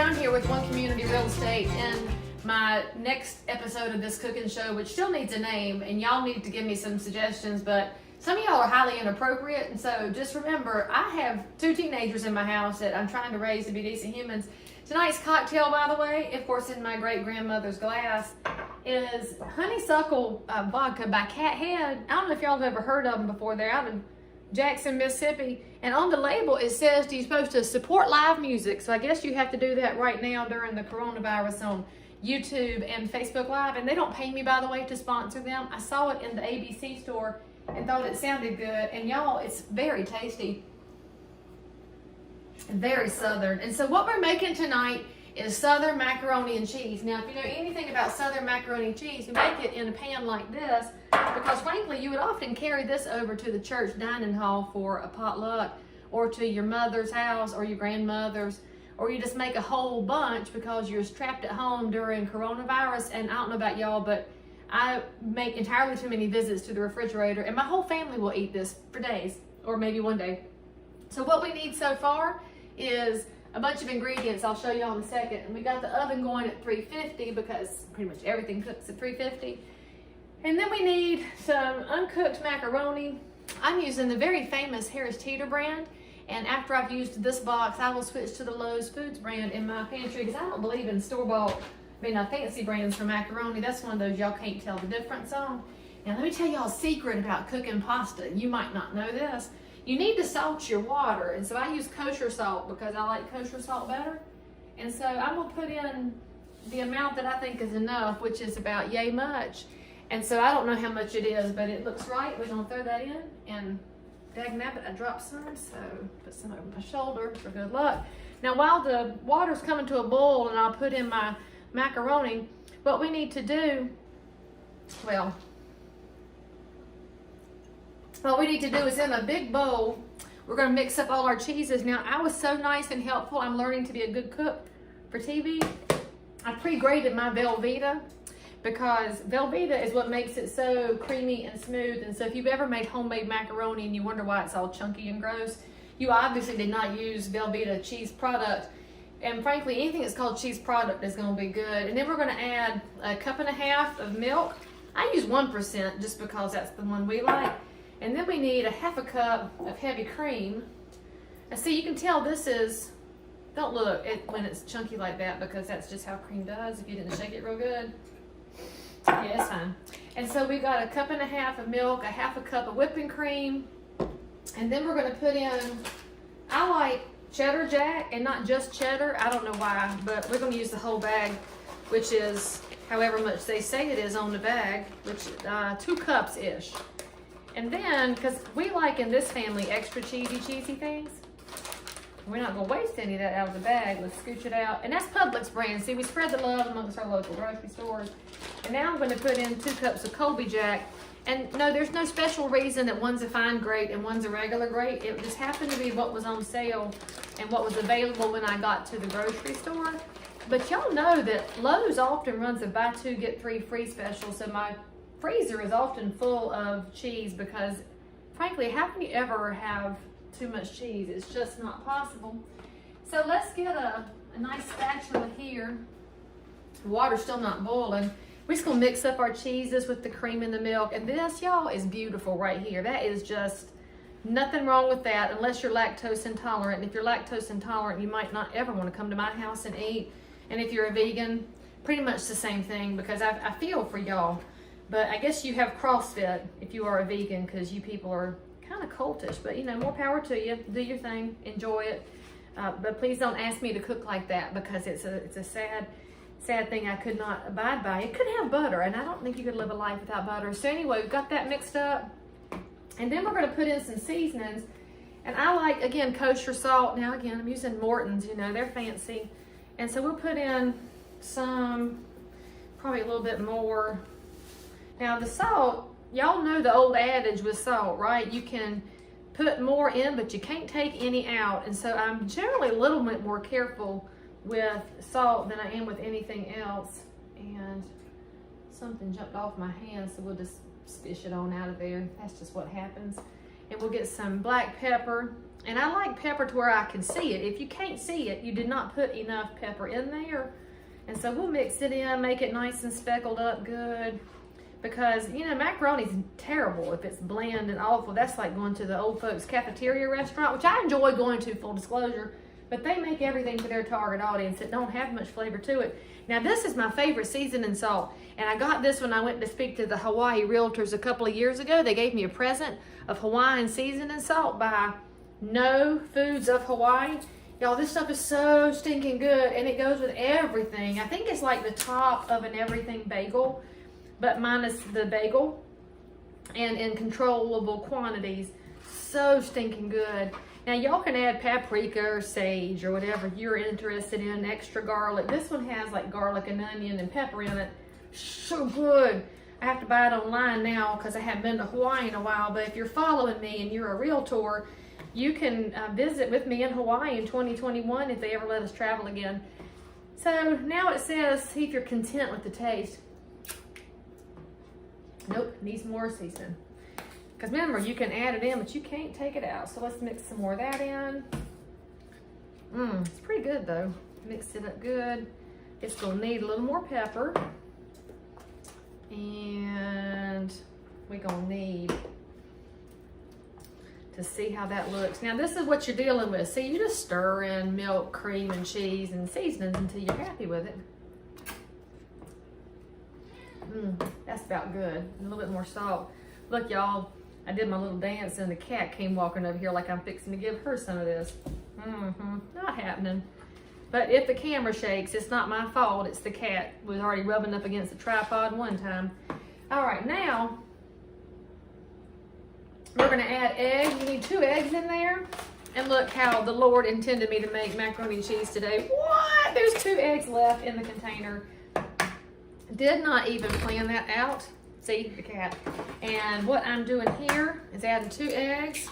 around here with One Community Real Estate, and my next episode of this cooking show, which still needs a name, and y'all need to give me some suggestions, but some of y'all are highly inappropriate, and so just remember, I have 2 teenagers in my house that I'm trying to raise to be decent humans. Tonight's cocktail, by the way, of course in my great-grandmother's glass, is honeysuckle vodka by Cat Head. I don't know if y'all have ever heard of them before. They're out in Jackson, Mississippi, and on the label it says you're supposed to support live music, so I guess you have to do that right now during the coronavirus on YouTube and Facebook Live, and they don't pay me, by the way, to sponsor them. I saw it in the ABC store and thought it sounded good, and y'all, it's very tasty and very southern. And so what we're making tonight is southern macaroni and cheese. Now, if you know anything about southern macaroni and cheese, you make it in a pan like this, because frankly, you would often carry this over to the church dining hall for a potluck, or to your mother's house, or your grandmother's, or you just make a whole bunch because you're trapped at home during coronavirus. And I don't know about y'all, but I make entirely too many visits to the refrigerator, and my whole family will eat this for days, or maybe one day. So what we need so far is a bunch of ingredients I'll show you in a second. And we got the oven going at 350 because pretty much everything cooks at 350. And then we need some uncooked macaroni. I'm using the very famous Teeter brand. And after I've used this box, I will switch to the Lowe's Foods brand in my pantry, because I don't believe in store-bought, fancy brands for macaroni. That's one of those y'all can't tell the difference on. Now let me tell y'all a secret about cooking pasta. You might not know this. You need to salt your water, and so I use kosher salt because I like kosher salt better. And so I'm gonna put in the amount that I think is enough, which is about yay much. And so I don't know how much it is, but it looks right. We're gonna throw that in, and dagnabbit, I dropped some, so put some over my shoulder for good luck. Now while the water's coming to a boil and I'll put in my macaroni, what we need to do, what we need to do is in a big bowl, we're gonna mix up all our cheeses. Now, I was so nice and helpful. I'm learning to be a good cook for TV. I pre-grated my Velveeta, because Velveeta is what makes it so creamy and smooth. And so if you've ever made homemade macaroni and you wonder why it's all chunky and gross, you obviously did not use Velveeta cheese product. And frankly, anything that's called cheese product is gonna be good. And then we're gonna add 1.5 cups of milk. I use 1% just because that's the one we like. And then we need 1/2 cup of heavy cream. And see, you can tell this is, don't look at when it's chunky like that, because that's just how cream does if you didn't shake it real good. Yeah, it's fine. And so we got 1.5 cups of milk, 1/2 cup of whipping cream, and then we're gonna put in, I like cheddar jack and not just cheddar. I don't know why, but we're gonna use the whole bag, which is however much they say it is on the bag, which 2 cups-ish. And then, because we like in this family extra cheesy things, we're not gonna waste any of that out of the bag. Let's scooch it out. And that's Publix brand. See, we spread the love amongst our local grocery stores. And now I'm gonna put in 2 cups of Colby Jack. And no, there's no special reason that one's a fine grade and one's a regular grade. It just happened to be what was on sale and what was available when I got to the grocery store. But y'all know that Lowe's often runs a buy 2 get 3 free special, so my freezer is often full of cheese, because frankly, how can you ever have too much cheese? It's just not possible. So let's get a nice spatula here. The water's still not boiling. We're just gonna mix up our cheeses with the cream and the milk. And this, y'all, is beautiful right here. That is just nothing wrong with that, unless you're lactose intolerant. And if you're lactose intolerant, you might not ever want to come to my house and eat. And if you're a vegan, pretty much the same thing, because I feel for y'all. But I guess you have CrossFit if you are a vegan, because you people are kind of cultish. But you know, more power to you. Do your thing, enjoy it. But please don't ask me to cook like that, because it's a sad thing I could not abide by. It could have butter, and I don't think you could live a life without butter. So anyway, we've got that mixed up, and then we're going to put in some seasonings. And I like, again, kosher salt. Now again, I'm using Morton's. You know, they're fancy, and so we'll put in some, probably a little bit more. Now the salt, y'all know the old adage with salt, right? You can put more in, but you can't take any out. And so I'm generally a little bit more careful with salt than I am with anything else. And something jumped off my hand, so we'll just spish it on out of there. That's just what happens. And we'll get some black pepper. And I like pepper to where I can see it. If you can't see it, you did not put enough pepper in there. And so we'll mix it in, make it nice and speckled up good. Because, you know, macaroni's terrible if it's bland and awful. That's like going to the old folks cafeteria restaurant, which I enjoy going to, full disclosure. But they make everything for their target audience that don't have much flavor to it. Now, this is my favorite seasoning salt. And I got this when I went to speak to the Hawaii Realtors a couple of years ago. They gave me a present of Hawaiian seasoning salt by No Foods of Hawaii. Y'all, this stuff is so stinking good, and it goes with everything. I think it's like the top of an everything bagel, but minus the bagel, and in controllable quantities. So stinking good. Now, y'all can add paprika or sage or whatever you're interested in, extra garlic. This one has like garlic and onion and pepper in it. So good. I have to buy it online now because I haven't been to Hawaii in a while, but if you're following me and you're a realtor, you can visit with me in Hawaii in 2021 if they ever let us travel again. So now it says, see if you're content with the taste. Nope, needs more seasoning. Because remember, you can add it in, but you can't take it out. So let's mix some more of that in. It's pretty good though. Mixed it up good. It's gonna need a little more pepper. And we're gonna need to see how that looks. Now this is what you're dealing with. See, you just stir in milk, cream, and cheese and seasonings until you're happy with it. That's about good. A little bit more salt. Look, y'all, I did my little dance and the cat came walking over here like I'm fixing to give her some of this. Not happening. But if the camera shakes, it's not my fault. It's the cat was already rubbing up against the tripod one time. All right, now we're gonna add eggs. You need 2 eggs in there. And look how the Lord intended me to make macaroni and cheese today. What? There's 2 eggs left in the container. Did not even plan that out. See, the cat. And what I'm doing here is adding 2 eggs.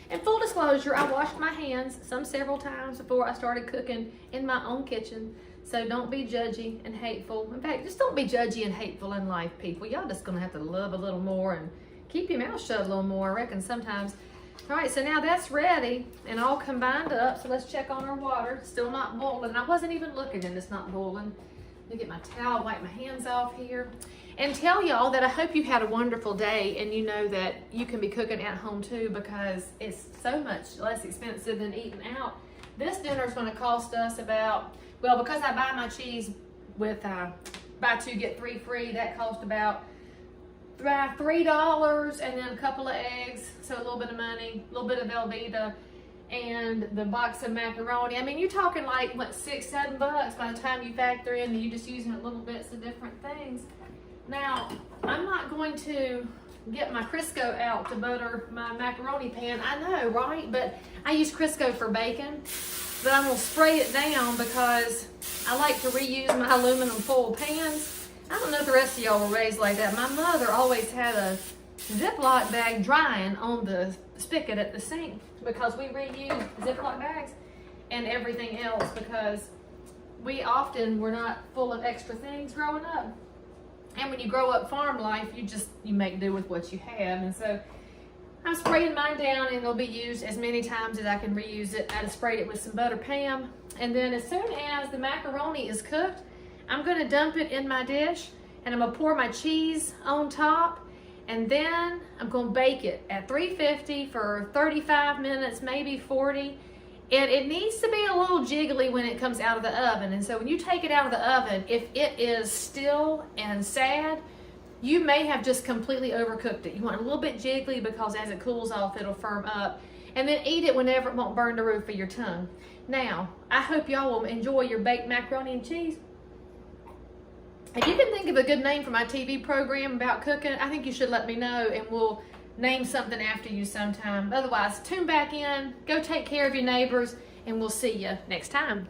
And full disclosure, I washed my hands several times before I started cooking in my own kitchen. So don't be judgy and hateful. In fact, just don't be judgy and hateful in life, people. Y'all just gonna have to love a little more and keep your mouth shut a little more, I reckon, sometimes. All right, so now that's ready and all combined up. So let's check on our water. Still not boiling. I wasn't even looking and it's not boiling. Let me get my towel, wipe my hands off here. And tell y'all that I hope you had a wonderful day and you know that you can be cooking at home too because it's so much less expensive than eating out. This dinner is gonna cost us about, well, because I buy my cheese with buy 2, get 3 free, that cost about $3 and then a couple of eggs, so a little bit of money, a little bit of Velveeta, and the box of macaroni. I mean, you're talking like, what, $6, $7 by the time you factor in that you're just using little bits of different things. Now, I'm not going to get my Crisco out to butter my macaroni pan. I know, right? But I use Crisco for bacon, but I'm gonna spray it down because I like to reuse my aluminum foil pans. I don't know if the rest of y'all were raised like that. My mother always had a Ziploc bag drying on the spigot at the sink because we reuse Ziploc bags and everything else because we often were not full of extra things growing up. And when you grow up farm life, you make do with what you have. And so I'm spraying mine down and it'll be used as many times as I can reuse it. I just sprayed it with some butter Pam. And then as soon as the macaroni is cooked, I'm gonna dump it in my dish and I'm gonna pour my cheese on top. And then I'm gonna bake it at 350 for 35 minutes, maybe 40. And it needs to be a little jiggly when it comes out of the oven. And so when you take it out of the oven, if it is still and sad, you may have just completely overcooked it. You want a little bit jiggly because as it cools off, it'll firm up. And then eat it whenever it won't burn the roof of your tongue. Now, I hope y'all will enjoy your baked macaroni and cheese. If you can think of a good name for my TV program about cooking, I think you should let me know and we'll name something after you sometime. Otherwise, tune back in, go take care of your neighbors, and we'll see you next time.